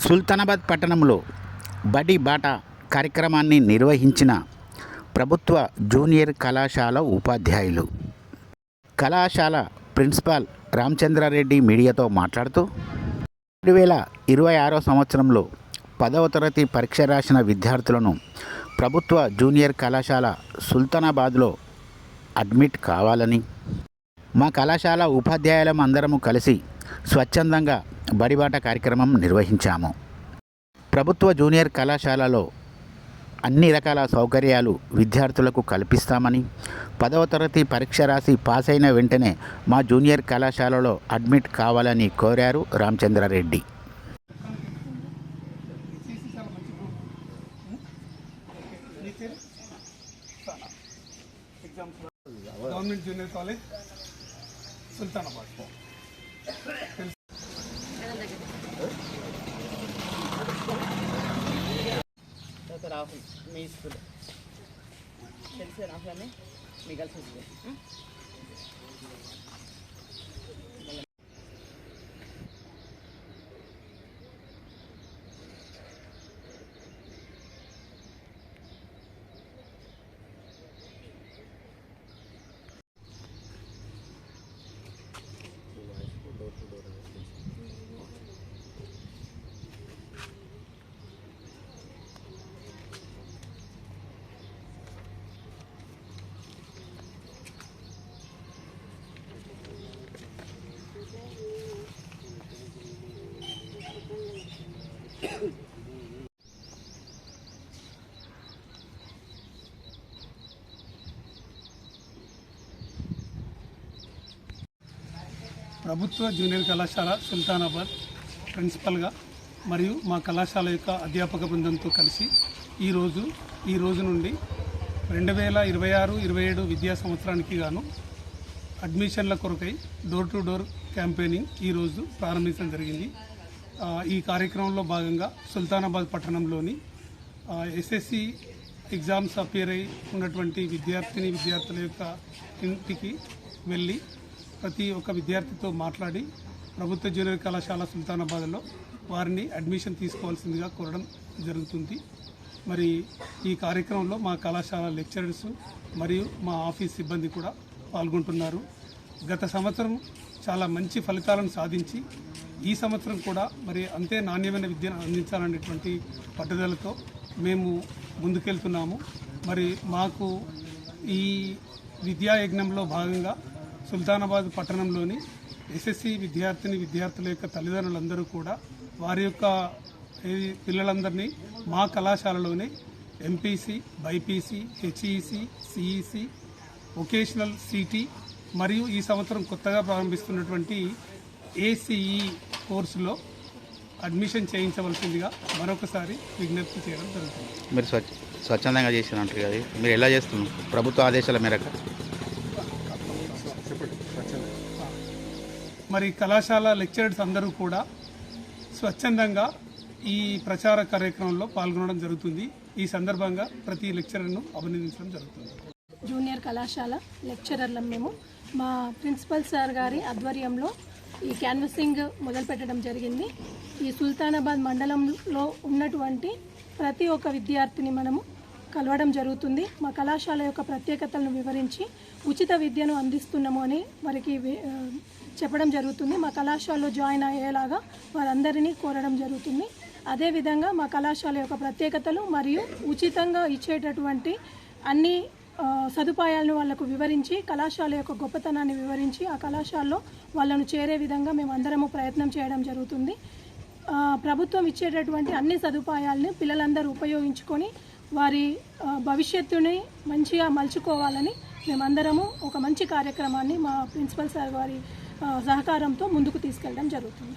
సుల్తానాబాద్ పట్టణంలో బడి బాట కార్యక్రమాన్ని నిర్వహించిన ప్రభుత్వ జూనియర్ కళాశాల ఉపాధ్యాయులు. కళాశాల ప్రిన్సిపాల్ రామచంద్రారెడ్డి మీడియాతో మాట్లాడుతూ 2026 సంవత్సరంలో 10వ తరగతి పరీక్ష రాసిన విద్యార్థులను ప్రభుత్వ జూనియర్ కళాశాల సుల్తానాబాద్లో అడ్మిట్ కావాలని, మా కళాశాల ఉపాధ్యాయులం అందరము కలిసి స్వచ్ఛందంగా బడిబాట కార్యక్రమం నిర్వహించాము. ప్రభుత్వ జూనియర్ కళాశాలలో అన్ని రకాల సౌకర్యాలు విద్యార్థులకు కల్పిస్తామని, 10వ తరగతి పరీక్ష రాసి పాస్ అయిన వెంటనే మా జూనియర్ కళాశాలలో అడ్మిట్ కావాలని కోరారు Ramachandra Reddy. Government junior college Sultanabad. Rahul మీ స్కూల్ తెలిసే రాహుల్ మీ గర్ల్స్ స్కూల్. ప్రభుత్వ జూనియర్ కళాశాల సుల్తానాబాద్ ప్రిన్సిపల్గా మరియు మా కళాశాల యొక్క అధ్యాపక బృందంతో కలిసి ఈ రోజు నుండి 2026-27 విద్యా సంవత్సరానికి గాను అడ్మిషన్ల కొరకై డోర్ టు డోర్ క్యాంపెయినింగ్ ఈరోజు ప్రారంభించడం జరిగింది. ఈ కార్యక్రమంలో భాగంగా సుల్తానాబాద్ పట్టణంలోని ఎస్ఎస్సి ఎగ్జామ్స్ అపియర్ అయి ఉన్నటువంటి విద్యార్థుల యొక్క ఇంటికి వెళ్ళి ప్రతి ఒక్క విద్యార్థితో మాట్లాడి ప్రభుత్వ జూనియర్ కళాశాల సుల్తానాబాద్లో వారిని అడ్మిషన్ తీసుకోవాల్సిందిగా కోరడం జరుగుతుంది. మరి ఈ కార్యక్రమంలో మా కళాశాల లెక్చరర్స్ మరియు మా ఆఫీస్ సిబ్బంది కూడా పాల్గొంటున్నారు. గత సంవత్సరం చాలా మంచి ఫలితాలను సాధించి ఈ సంవత్సరం కూడా మరి అంతే నాణ్యమైన విద్యను అందించాలనేటువంటి పట్టుదలతో మేము ముందుకెళ్తున్నాము. మరి మాకు ఈ విద్యాయజ్ఞంలో భాగంగా సుల్తానాబాద్ పట్టణంలోని ఎస్ఎస్సి విద్యార్థుల యొక్క తల్లిదండ్రులందరూ కూడా వారి యొక్క పిల్లలందరినీ మా కళాశాలలోనే MPC, BiPC, HEC, CEC, vocational సిటీ మరియు ఈ సంవత్సరం కొత్తగా ప్రారంభిస్తున్నటువంటి ఏసీఈ కోర్సులో అడ్మిషన్ చేయించవలసిందిగా మరొకసారి విజ్ఞప్తి చేయడం జరుగుతుంది. మీరు స్వచ్ఛందంగా చేసినట్టు కదా, మీరు ఎలా చేస్తున్నారు? ప్రభుత్వ ఆదేశాల మేరకు మరి కళాశాల లెక్చరర్స్ అందరూ కూడా స్వచ్ఛందంగా ఈ ప్రచార కార్యక్రమంలో పాల్గొనడం జరుగుతుంది. ఈ సందర్భంగా ప్రతి లెక్చరర్ను అభినందించడం జరుగుతుంది. జూనియర్ కళాశాల లెక్చరర్లం మేము మా ప్రిన్సిపల్ సార్ గారి ఆధ్వర్యంలో ఈ క్యాన్వసింగ్ మొదలుపెట్టడం జరిగింది. ఈ సుల్తానాబాద్ మండలంలో ఉన్నటువంటి ప్రతి ఒక్క విద్యార్థిని మనము కలవడం జరుగుతుంది. మా కళాశాల యొక్క ప్రత్యేకతలను వివరించి ఉచిత విద్యను అందిస్తున్నాము అని వారికి చెప్పడం జరుగుతుంది. మా కళాశాలలో జాయిన్ అయ్యేలాగా వారందరినీ కోరడం జరుగుతుంది. అదేవిధంగా మా కళాశాల యొక్క ప్రత్యేకతలు మరియు ఉచితంగా ఇచ్చేటటువంటి అన్ని సదుపాయాలను వాళ్లకు వివరించి కళాశాల యొక్క గొప్పతనాన్ని వివరించి ఆ కళాశాలలో వాళ్ళను చేరే విధంగా మేము అందరము ప్రయత్నం చేయడం జరుగుతుంది. ప్రభుత్వం ఇచ్చేటటువంటి అన్ని సదుపాయాలను పిల్లలందరూ ఉపయోగించుకొని వారి భవిష్యత్తుని మంచిగా మలుచుకోవాలని మేమందరము ఒక మంచి కార్యక్రమాన్ని మా ప్రిన్సిపల్ సార్ వారి సహకారంతో ముందుకు తీసుకెళ్ళడం జరుగుతుంది.